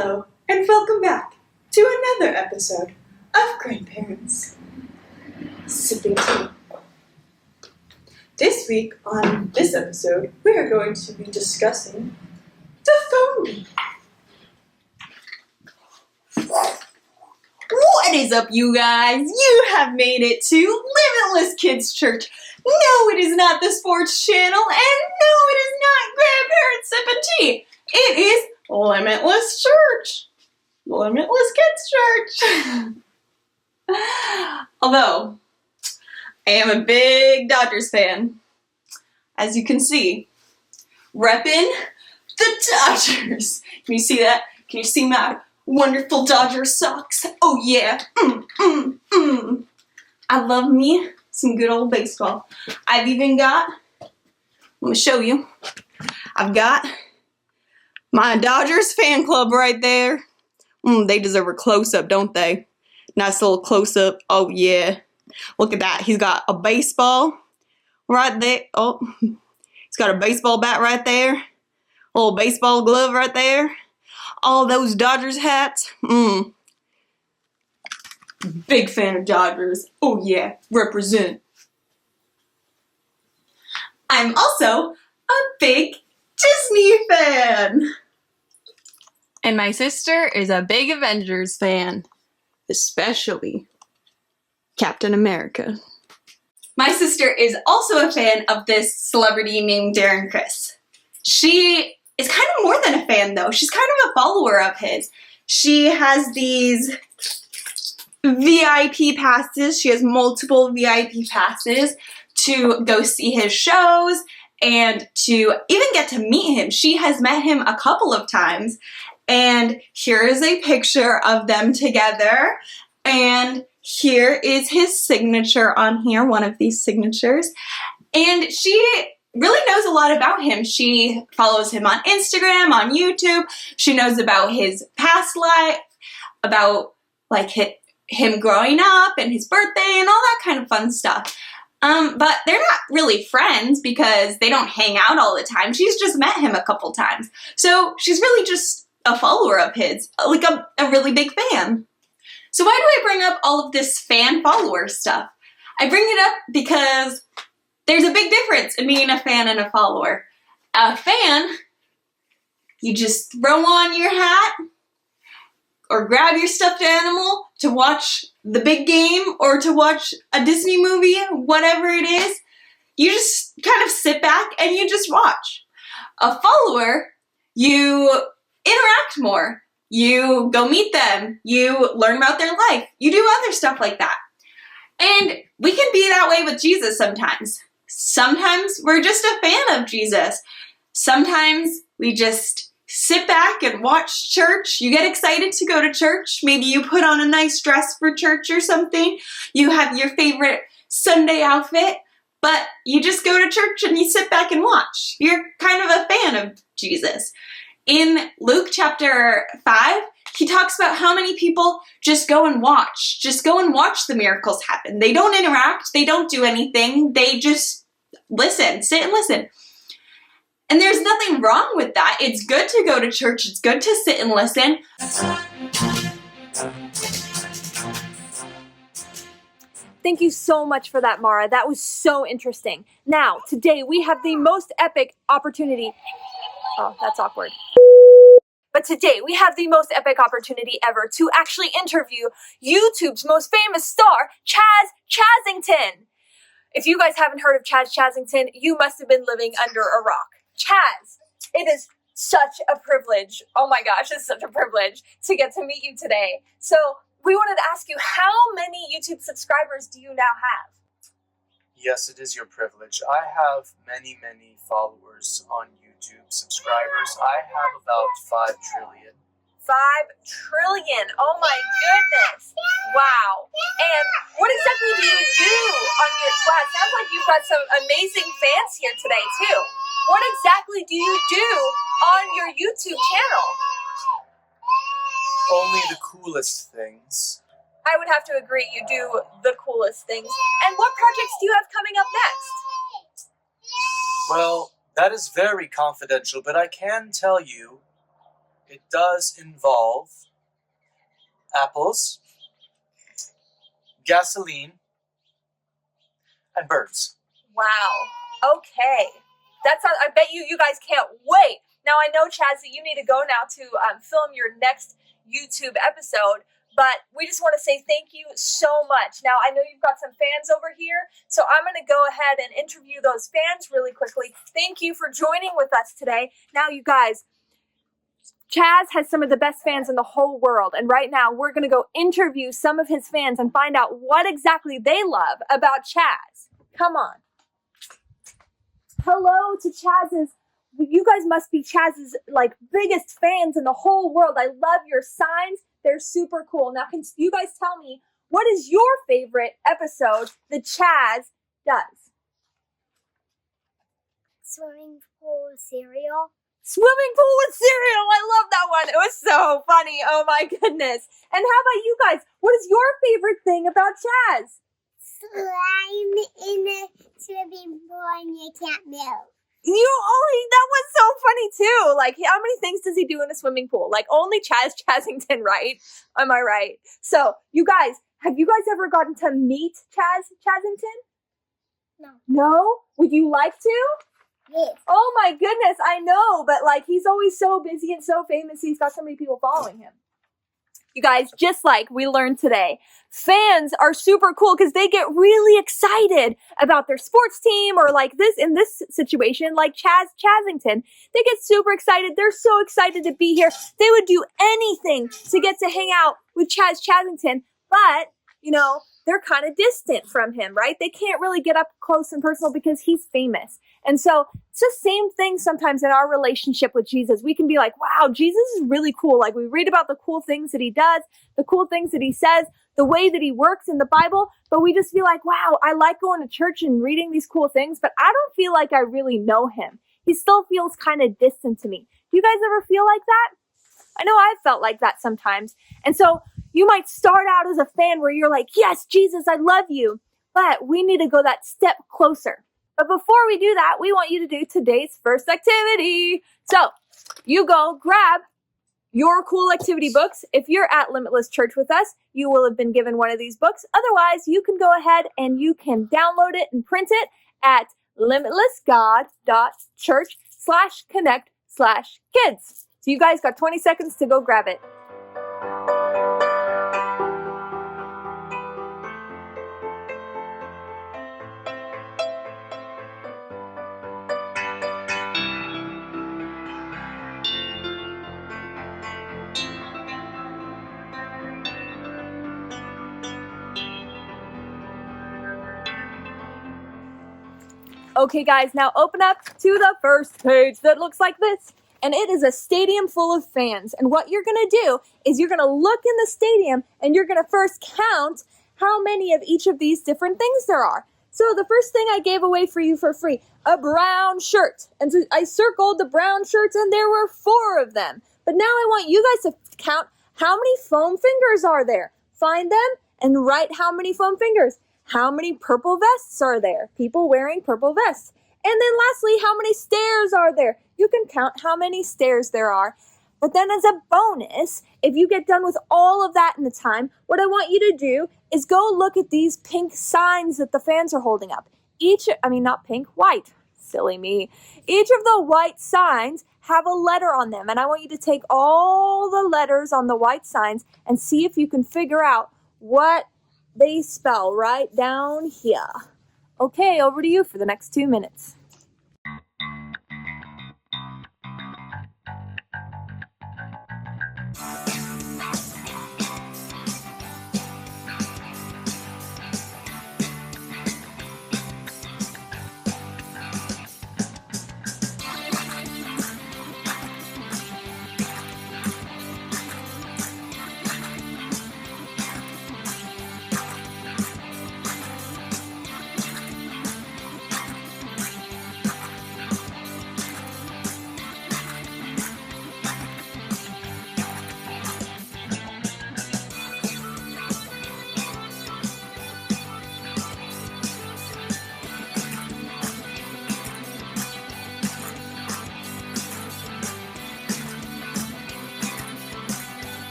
Hello, and welcome back to another episode of Grandparents Sipping Tea. This week on this episode, we are going to be discussing the phone game. What is up, you guys? You have made it to Limitless Kids Church. No, it is not the sports channel, and no, it is not Grandparents Sipping Tea. It is Limitless Church. Limitless Kids Church. Although, I am a big Dodgers fan. As you can see, repping the Dodgers. Can you see that? Can you see my wonderful Dodger socks? Oh yeah. I love me some good old baseball. I've even got, let me show you. I've got my Dodgers fan club right there. They deserve a close-up, don't they? Nice little close-up. Oh yeah. Look at that. He's got a baseball right there. Oh, he's got a baseball bat right there. A little baseball glove right there. All those Dodgers hats. Big fan of Dodgers. Oh yeah, represent. I'm also a big Disney fan. And my sister is a big Avengers fan, especially Captain America. My sister is also a fan of this celebrity named Darren Criss. She is kind of more than a fan, though. She's kind of a follower of his. She has these VIP passes. She has multiple VIP passes to go see his shows and to even get to meet him. She has met him a couple of times. And here is a picture of them together. And here is his signature on here, one of these signatures. And she really knows a lot about him. She follows him on Instagram, on YouTube. She knows about his past life, about like him growing up and his birthday and all that kind of fun stuff. But they're not really friends because they don't hang out all the time. She's just met him a couple times. So she's really just a follower of his, like a really big fan. So why do I bring up all of this fan follower stuff? I bring it up because there's a big difference in being a fan and a follower. A fan, you just throw on your hat or grab your stuffed animal to watch the big game or to watch a Disney movie, whatever it is. You just kind of sit back and you just watch. A follower, you interact more. You go meet them. You learn about their life. You do other stuff like that. And we can be that way with Jesus sometimes. Sometimes we're just a fan of Jesus. Sometimes we just sit back and watch church. You get excited to go to church. Maybe you put on a nice dress for church or something. You have your favorite Sunday outfit, but you just go to church and you sit back and watch. You're kind of a fan of Jesus. In Luke chapter 5, he talks about how many people just go and watch. Just go and watch the miracles happen. They don't interact. They don't do anything. They just listen, sit and listen. And there's nothing wrong with that. It's good to go to church. It's good to sit and listen. Thank you so much for that, Mara. That was so interesting. Now, today we have the most epic opportunity. Oh, that's awkward. But today we have the most epic opportunity ever to actually interview YouTube's most famous star, Chaz Chazington. If you guys haven't heard of Chaz Chazington, you must have been living under a rock. Chaz, it is such a privilege. Oh my gosh, it's such a privilege to get to meet you today. So we wanted to ask you, how many YouTube subscribers do you now have? Yes, it is your privilege. I have many followers on YouTube, subscribers. I have about 5 trillion. 5 trillion. Oh my goodness. Wow. And what exactly do you do on your, wow, it sounds like you've got some amazing fans here today too. What exactly do you do on your YouTube channel? Only the coolest things. I would have to agree, you do the coolest things. And what projects do you have coming up next? Well, that is very confidential, but I can tell you It does involve apples, gasoline, and birds. Wow. Okay. I bet you guys can't wait. Now I know, Chaz, that you need to go now to film your next YouTube episode, but we just want to say thank you so much. Now I know you've got some fans over here, so I'm going to go ahead and interview those fans really quickly. Thank you for joining with us today. Now you guys, Chaz has some of the best fans in the whole world, and right now we're going to go interview some of his fans and find out what exactly they love about Chaz. Come on. Hello to Chaz's, you guys must be Chaz's biggest fans in the whole world. I love your signs. They're super cool. Now can you guys tell me, what is your favorite episode that Chaz does? Swimming pool with cereal. Swimming pool with cereal. I love that one. It was so funny. Oh my goodness. And how about you guys? What is your favorite thing about Chaz? Slime in the swimming pool and you can't move. That was so funny too. How many things does he do in a swimming pool? Only Chazington, right? Am I right? So, you guys, have you guys ever gotten to meet Chazington? No. No? Would you like to? Yes. Oh my goodness, I know, but he's always so busy and so famous, he's got so many people following him. You guys, just like we learned today, fans are super cool because they get really excited about their sports team, or in this situation, Chazington. They get super excited. They're so excited to be here. They would do anything to get to hang out with Chazington, but, they're kind of distant from him, right? They can't really get up close and personal because he's famous. And so it's the same thing sometimes in our relationship with Jesus. We can be like, wow, Jesus is really cool. We read about the cool things that he does, the cool things that he says, the way that he works in the Bible, but we just feel like, wow, I like going to church and reading these cool things, but I don't feel like I really know him. He still feels kind of distant to me. Do you guys ever feel like that? I know I've felt like that sometimes. And so you might start out as a fan where you're like, yes, Jesus, I love you. But we need to go that step closer. But before we do that, we want you to do today's first activity. So you go grab your cool activity books. If you're at Limitless Church with us, you will have been given one of these books. Otherwise, you can go ahead and you can download it and print it at limitlessgod.church/connect/kids. So you guys got 20 seconds to go grab it. Okay, guys, now open up to the first page that looks like this. And it is a stadium full of fans. And what you're going to do is you're going to look in the stadium and you're going to first count how many of each of these different things there are. So the first thing I gave away for you for free, a brown shirt. And so I circled the brown shirts and there were 4 of them. But now I want you guys to count how many foam fingers are there. Find them and write how many foam fingers. How many purple vests are there? People wearing purple vests. And then lastly, how many stairs are there? You can count how many stairs there are. But then as a bonus, if you get done with all of that in the time, what I want you to do is go look at these pink signs that the fans are holding up. White. Silly me. Each of the white signs have a letter on them. And I want you to take all the letters on the white signs and see if you can figure out what they spell right down here. Okay, over to you for the next 2 minutes.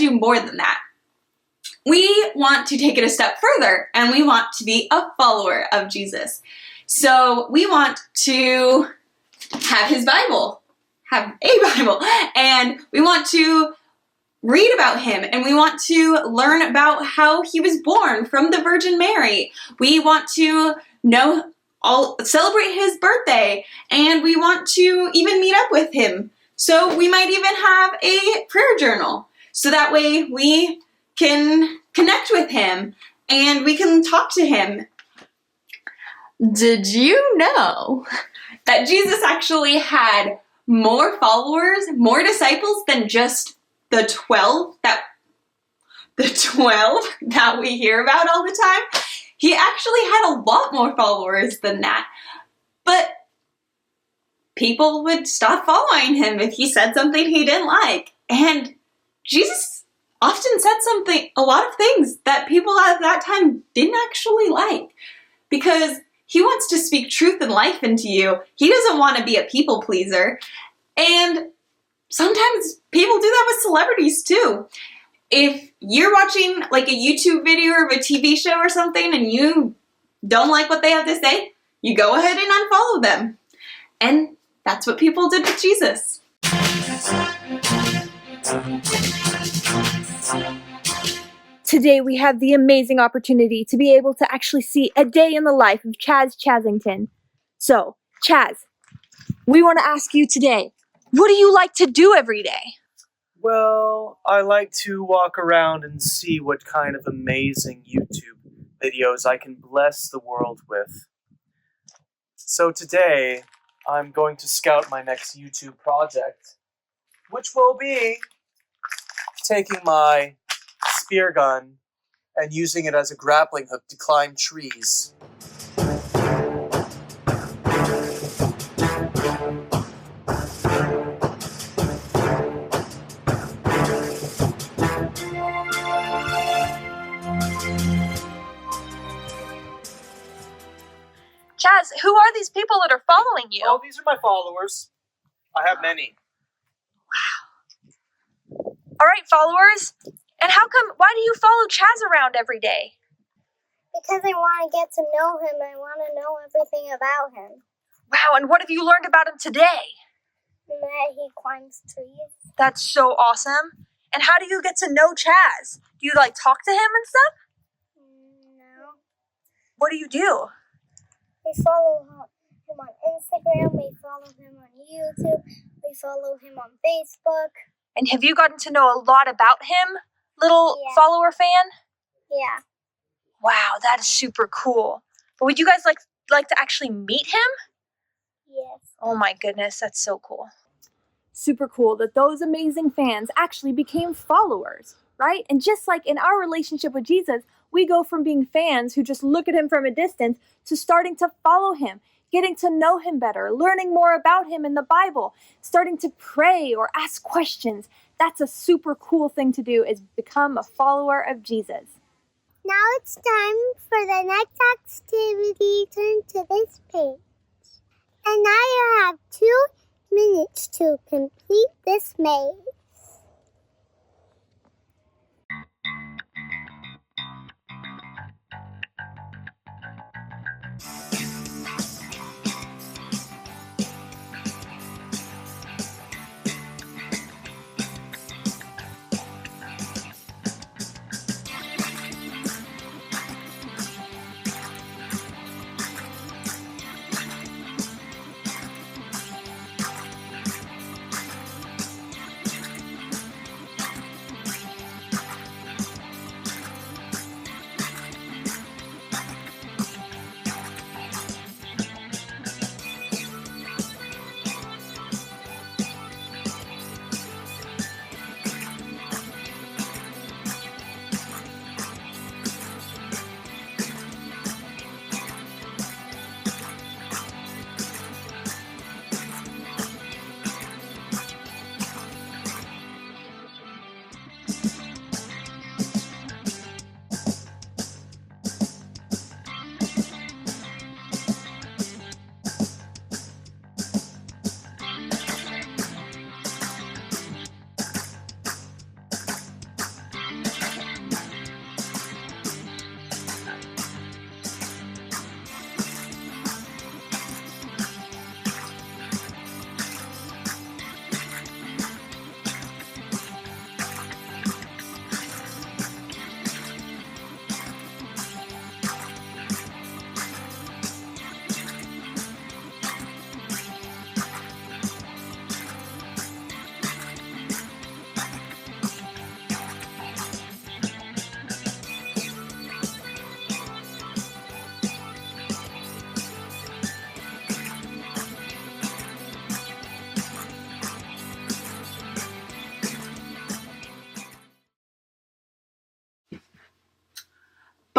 do more than that. We want to take it a step further, and we want to be a follower of Jesus. So we want to have his Bible, have a Bible, and we want to read about him, and we want to learn about how he was born from the Virgin Mary. We want to celebrate his birthday, and we want to even meet up with him. So we might even have a prayer journal, so that way we can connect with him and we can talk to him. Did you know That Jesus actually had more followers, more disciples than just the 12 that we hear about all the time? He actually had a lot more followers than that. But people would stop following him if he said something he didn't like. And Jesus often said a lot of things that people at that time didn't actually like, because he wants to speak truth and life into you. He doesn't want to be a people pleaser. And sometimes people do that with celebrities too. If you're watching like a YouTube video or a TV show or something and you don't like what they have to say, you go ahead and unfollow them. And that's what people did with Jesus. Today we have the amazing opportunity to be able to actually see a day in the life of Chaz Chazington. So, Chaz, we want to ask you today, what do you like to do every day? Well, I like to walk around and see what kind of amazing YouTube videos I can bless the world with. So today, I'm going to scout my next YouTube project, which will be taking my spear gun and using it as a grappling hook to climb trees. Chaz, who are these people that are following you? Oh, these are my followers. I have many. All right, followers. And why do you follow Chaz around every day? Because I want to get to know him. I want to know everything about him. Wow, and what have you learned about him today? That he climbs trees. That's so awesome. And how do you get to know Chaz? Do you talk to him and stuff? No. What do you do? We follow him on Instagram. We follow him on YouTube. We follow him on Facebook. And have you gotten to know a lot about him, little follower fan? Yeah. Wow, that is super cool. But would you guys like to actually meet him? Yes. Oh my goodness, that's so cool. Super cool that those amazing fans actually became followers, right? And just like in our relationship with Jesus, we go from being fans who just look at him from a distance to starting to follow him, getting to know him better, learning more about him in the Bible, starting to pray or ask questions. That's a super cool thing to do, is become a follower of Jesus. Now it's time for the next activity. Turn to this page. And now you have 2 minutes to complete this maze.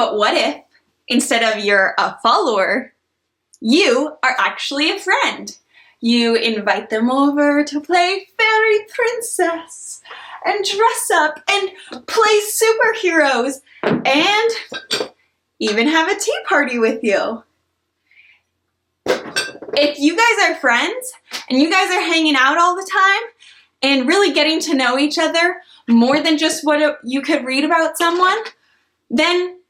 But what if, instead of you're a follower, you are actually a friend? You invite them over to play fairy princess and dress up and play superheroes and even have a tea party with you. If you guys are friends and you guys are hanging out all the time and really getting to know each other more than just what you could read about someone, then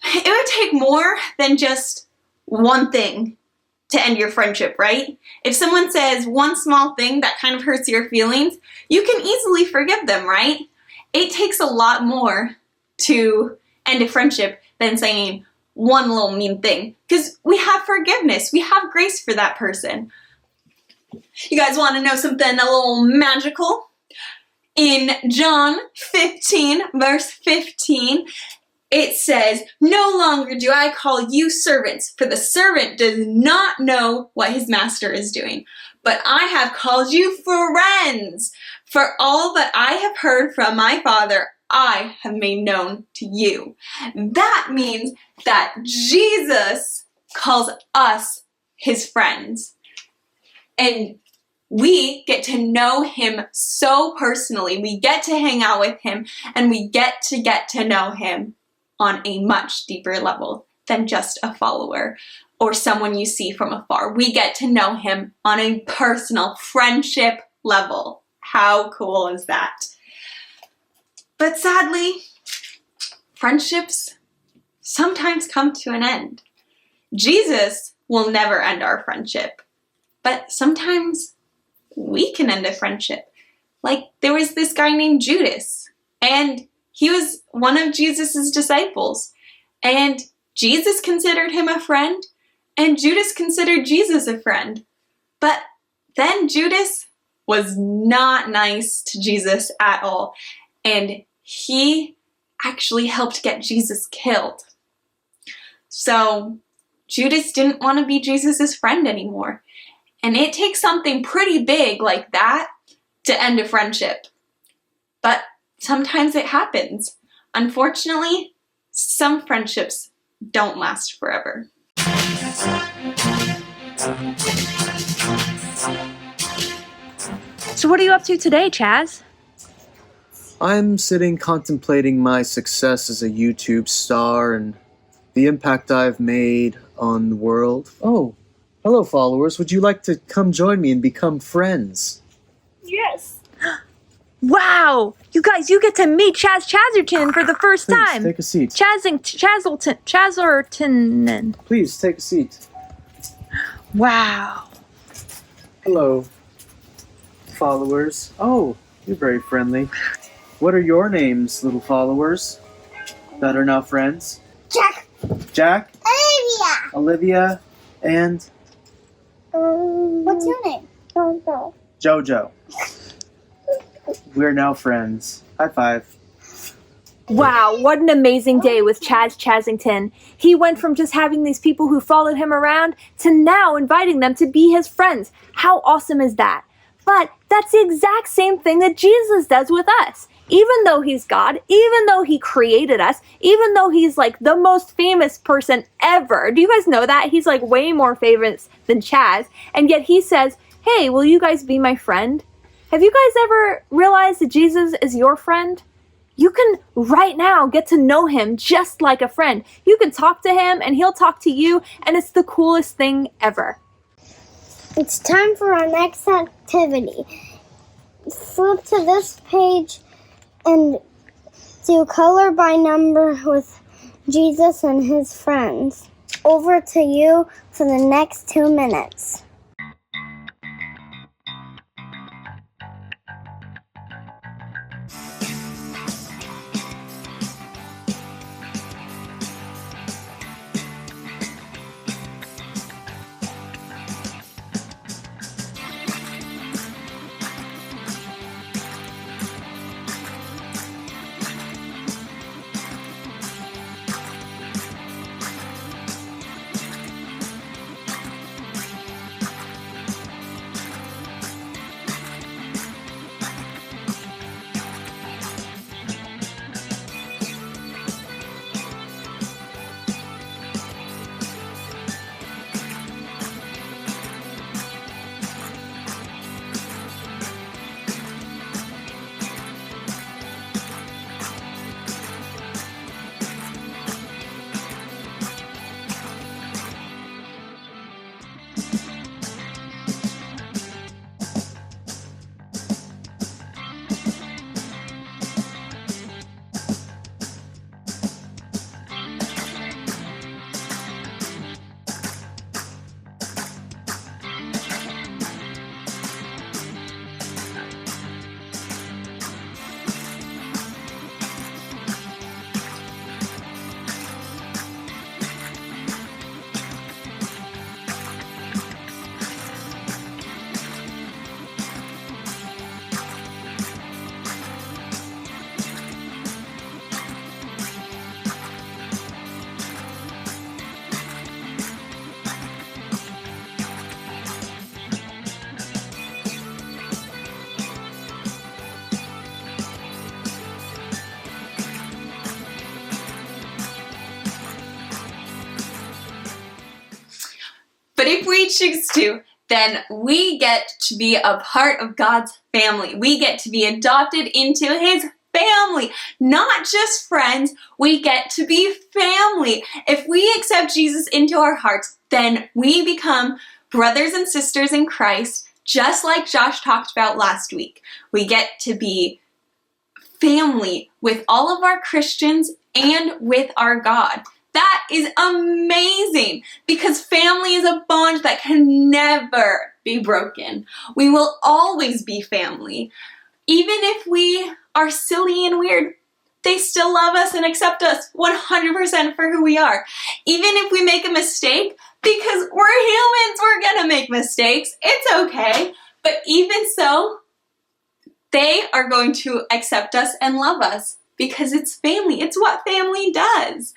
it would take more than just one thing to end your friendship, right? If someone says one small thing that kind of hurts your feelings, you can easily forgive them, right? It takes a lot more to end a friendship than saying one little mean thing, because we have forgiveness, we have grace for that person. You guys want to know something a little magical? In John 15, verse 15, it says, "No longer do I call you servants, for the servant does not know what his master is doing. But I have called you friends, for all that I have heard from my Father, I have made known to you." That means that Jesus calls us his friends. And we get to know him so personally. We get to hang out with him, and we get to know him on a much deeper level than just a follower or someone you see from afar. We get to know him on a personal friendship level. How cool is that? But sadly, friendships sometimes come to an end. Jesus will never end our friendship, but sometimes we can end a friendship. Like, there was this guy named Judas, and he was one of Jesus's disciples, and Jesus considered him a friend, and Judas considered Jesus a friend. But then Judas was not nice to Jesus at all, and he actually helped get Jesus killed. So Judas didn't want to be Jesus's friend anymore. And it takes something pretty big like that to end a friendship. But sometimes it happens. Unfortunately, some friendships don't last forever. So what are you up to today, Chaz? I'm sitting contemplating my success as a YouTube star and the impact I've made on the world. Oh, hello followers. Would you like to come join me and become friends? Yes. Wow! You guys, you get to meet Chaz Chazerton for the first Please, time. take a seat. Chazerton. Please, take a seat. Wow. Hello, followers. Oh, you're very friendly. What are your names, little followers that are now friends? Jack. Jack, Olivia. Olivia, and What's your name? Jojo. We're now friends. High five. Wow, what an amazing day with Chaz Chazington. He went from just having these people who followed him around to now inviting them to be his friends. How awesome is that? But that's the exact same thing that Jesus does with us. Even though he's God, even though he created us, even though he's like the most famous person ever. Do you guys know that? He's like way more famous than Chaz. And yet he says, "Hey, will you guys be my friend?" Have you guys ever realized that Jesus is your friend? You can right now get to know him just like a friend. You can talk to him and he'll talk to you, and it's the coolest thing ever. It's time for our next activity. Flip to this page and do color by number with Jesus and his friends. Over to you for the next 2 minutes. But if we choose to, then we get to be a part of God's family. We get to be adopted into His family, not just friends. We get to be family. If we accept Jesus into our hearts, then we become brothers and sisters in Christ, just like Josh talked about last week. We get to be family with all of our Christians and with our God. That is amazing because family is a bond that can never be broken. We will always be family. Even if we are silly and weird, they still love us and accept us 100% for who we are. Even if we make a mistake, because we're humans, we're gonna make mistakes. It's okay. But even so, they are going to accept us and love us because it's family. It's what family does.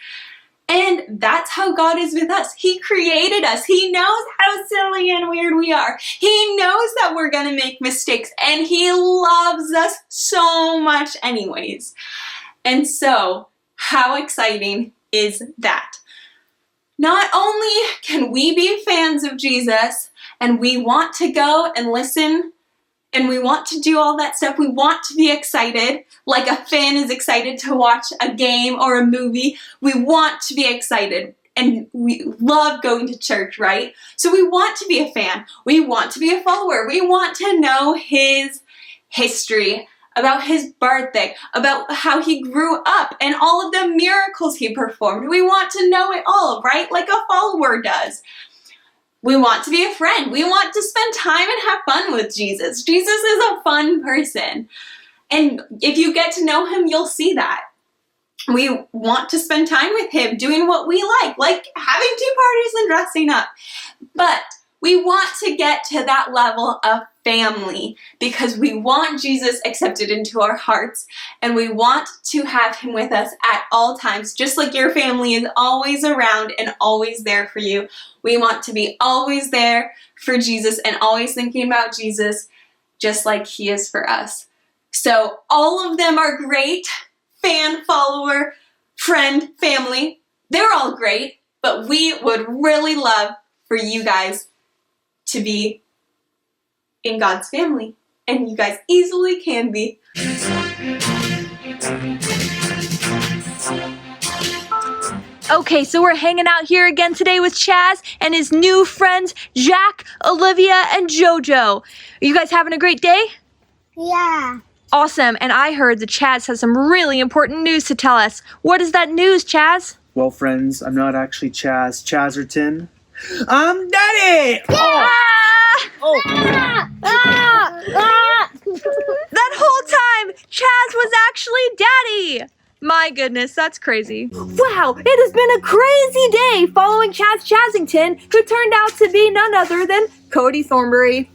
And that's how God is with us. He created us. He knows how silly and weird we are. He knows that we're going to make mistakes, and He loves us so much anyways. And so, how exciting is that? Not only can we be fans of Jesus, and we want to go and listen, and we want to do all that stuff, we want to be excited, like a fan is excited to watch a game or a movie. We want to be excited, and we love going to church, right? So we want to be a fan. We want to be a follower. We want to know His history, about His birthday, about how He grew up, and all of the miracles He performed. We want to know it all, right? Like a follower does. We want to be a friend. We want to spend time and have fun with Jesus. Jesus is a fun person. And if you get to know Him, you'll see that. We want to spend time with Him doing what we like having tea parties and dressing up. But we want to get to that level of family because we want Jesus accepted into our hearts, and we want to have Him with us at all times. Just like your family is always around and always there for you, we want to be always there for Jesus and always thinking about Jesus just like He is for us. So all of them are great. Fan, follower, friend, family. They're all great, but we would really love for you guys to be in God's family, and you guys easily can be. Okay, so we're hanging out here again today with Chaz and his new friends, Jack, Olivia, and JoJo. Are you guys having a great day? Yeah. Awesome, and I heard that Chaz has some really important news to tell us. What is that news, Chaz? Well, friends, I'm not actually Chaz Chazerton. I'm Daddy! Oh! That whole time, Chaz was actually Daddy! My goodness, that's crazy. Wow, it has been a crazy day following Chaz Chazington, who turned out to be none other than Cody Thornberry.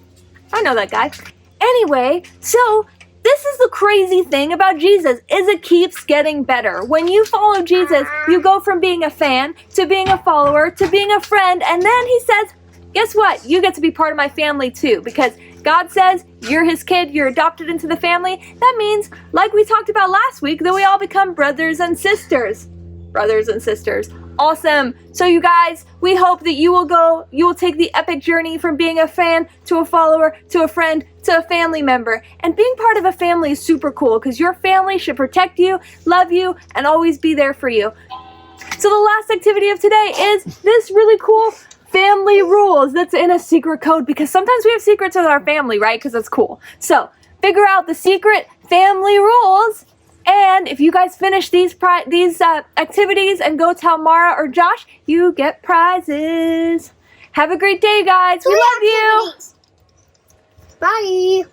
I know that guy. Anyway, so this is the crazy thing about Jesus, is it keeps getting better. When you follow Jesus, you go from being a fan to being a follower to being a friend, and then He says, guess what? You get to be part of my family too, because God says you're His kid, you're adopted into the family. That means, like we talked about last week, that we all become brothers and sisters. Brothers and sisters. Awesome. So you guys, we hope that you will take the epic journey from being a fan to a follower to a friend to a family member. And being part of a family is super cool because your family should protect you, love you, and always be there for you. So the last activity of today is this really cool family rules that's in a secret code, because sometimes we have secrets with our family, right? Because that's cool. So figure out the secret family rules. And if you guys finish these activities and go tell Mara or Josh, you get prizes. Have a great day, guys. We love you. Bye.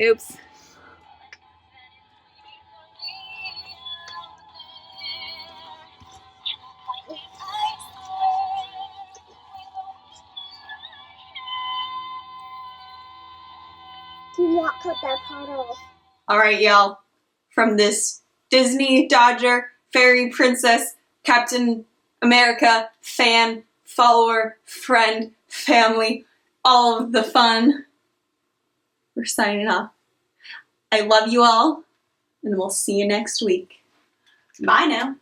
Oops. Do not cut that part off. All right, y'all. From this Disney, Dodger, Fairy Princess, Captain America, fan, follower, friend, family, all of the fun, we're signing off. I love you all, and we'll see you next week. Bye now.